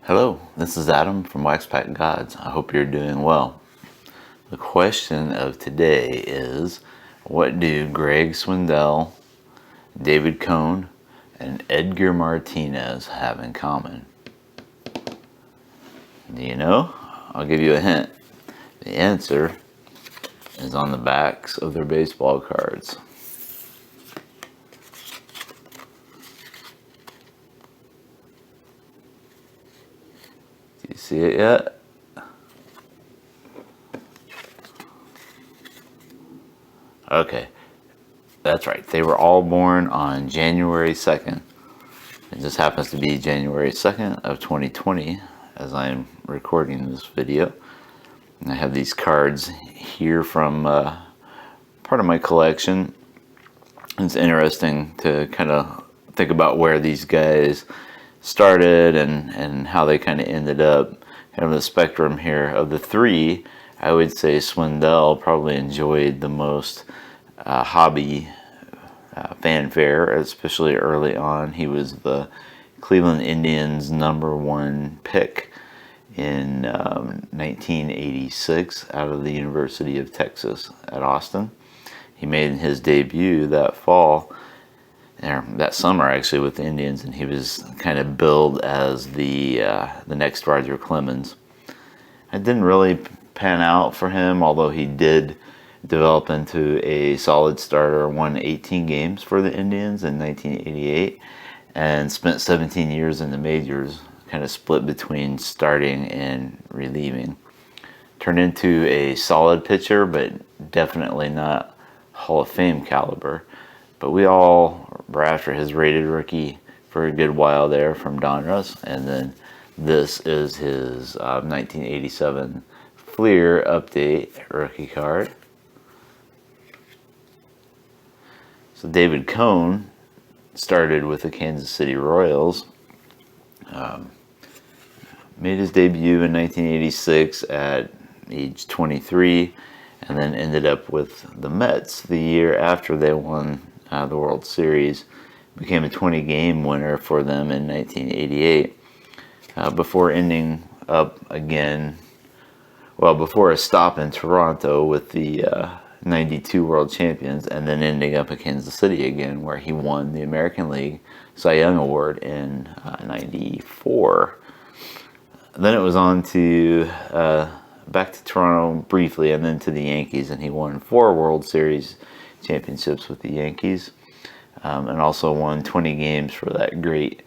Hello, this is Adam from Waxpack Gods. I hope you're doing well. The question of today is, what do Greg Swindell, David Cohn, and Edgar Martinez have in common? Do you know? I'll give you a hint. The answer is on the backs of their baseball cards. Do you see it yet? Okay, that's right. They were all born on January 2nd. It just happens to be January 2nd of 2020 as I'm recording this video. And I have these cards here from part of my collection. It's interesting to kind of think about where these guys started and how they kind of ended up. Kind of the spectrum here of the three, I would say Swindell probably enjoyed the most hobby fanfare, especially early on. He was the Cleveland Indians' #1 pick in 1986 out of the University of Texas at Austin. He made his debut that fall, or that summer actually, with the Indians, and he was kind of billed as the next Roger Clemens. It didn't really pan out for him, although he did develop into a solid starter, won 18 games for the Indians in 1988, and spent 17 years in the majors, kind of split between starting and relieving. Turned into a solid pitcher, but definitely not Hall of Fame caliber. But we all were after his rated rookie for a good while there from Donruss, and then this is his 1987 Fleer update rookie card. So David Cohn started with the Kansas City Royals, made his debut in 1986 at age 23, and then ended up with the Mets the year after they won the World Series. Became a 20-game winner for them in 1988, before ending up again, well, before a stop in Toronto with the 92 World Champions, and then ending up in Kansas City again, where he won the American League Cy Young Award in 94. Then it was on to back to Toronto briefly, and then to the Yankees, and he won 4 World Series championships with the Yankees, and also won 20 games for that great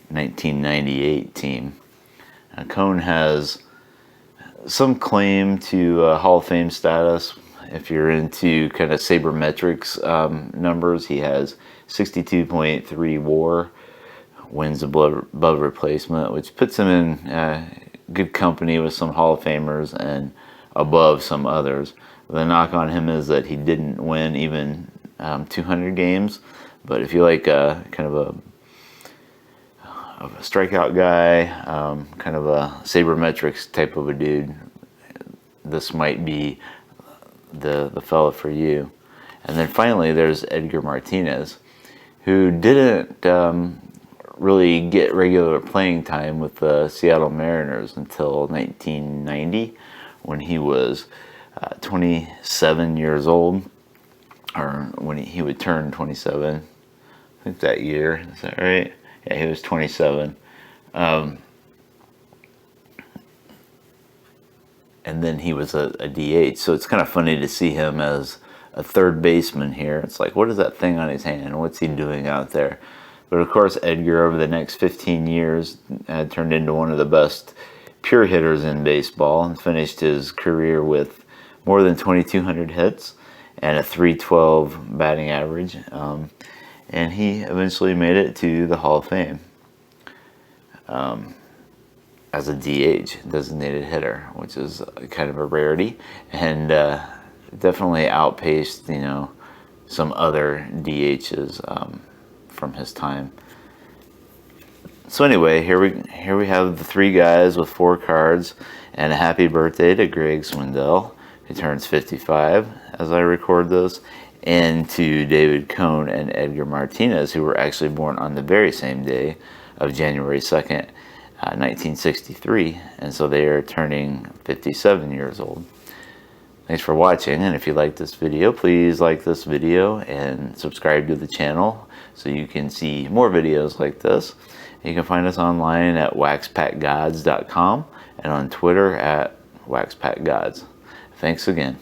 1998 team. Cohn has some claim to Hall of Fame status. If you're into kind of sabermetrics numbers, he has 62.3 WAR, wins above replacement, which puts him in good company with some Hall of Famers and above some others. The knock on him is that he didn't win even 200 games. But if you like kind of a strikeout guy, kind of a sabermetrics type of a dude, this might be the fella for you. And then finally there's Edgar Martinez, who didn't really get regular playing time with the Seattle Mariners until 1990, when he was 27 years old, or when he would turn 27, I think that year. Is that right? Yeah, he was 27. And then he was a DH. So it's kind of funny to see him as a third baseman here. It's like, what is that thing on his hand? What's he doing out there? But of course, Edgar, over the next 15 years, had turned into one of the best pure hitters in baseball, and finished his career with more than 2,200 hits and a .312 batting average. And he eventually made it to the Hall of Fame as a DH, designated hitter, which is kind of a rarity, and definitely outpaced, some other DHs from his time. So anyway, here we have the three guys with 4 cards, and a happy birthday to Greg Swindell, who turns 55 as I record this, and to David Cohn and Edgar Martinez, who were actually born on the very same day of January 2nd, 1963, and so they are turning 57 years old. Thanks for watching, and if you like this video, please like this video and subscribe to the channel so you can see more videos like this. You can find us online at waxpackgods.com and on Twitter at waxpackgods. Thanks again.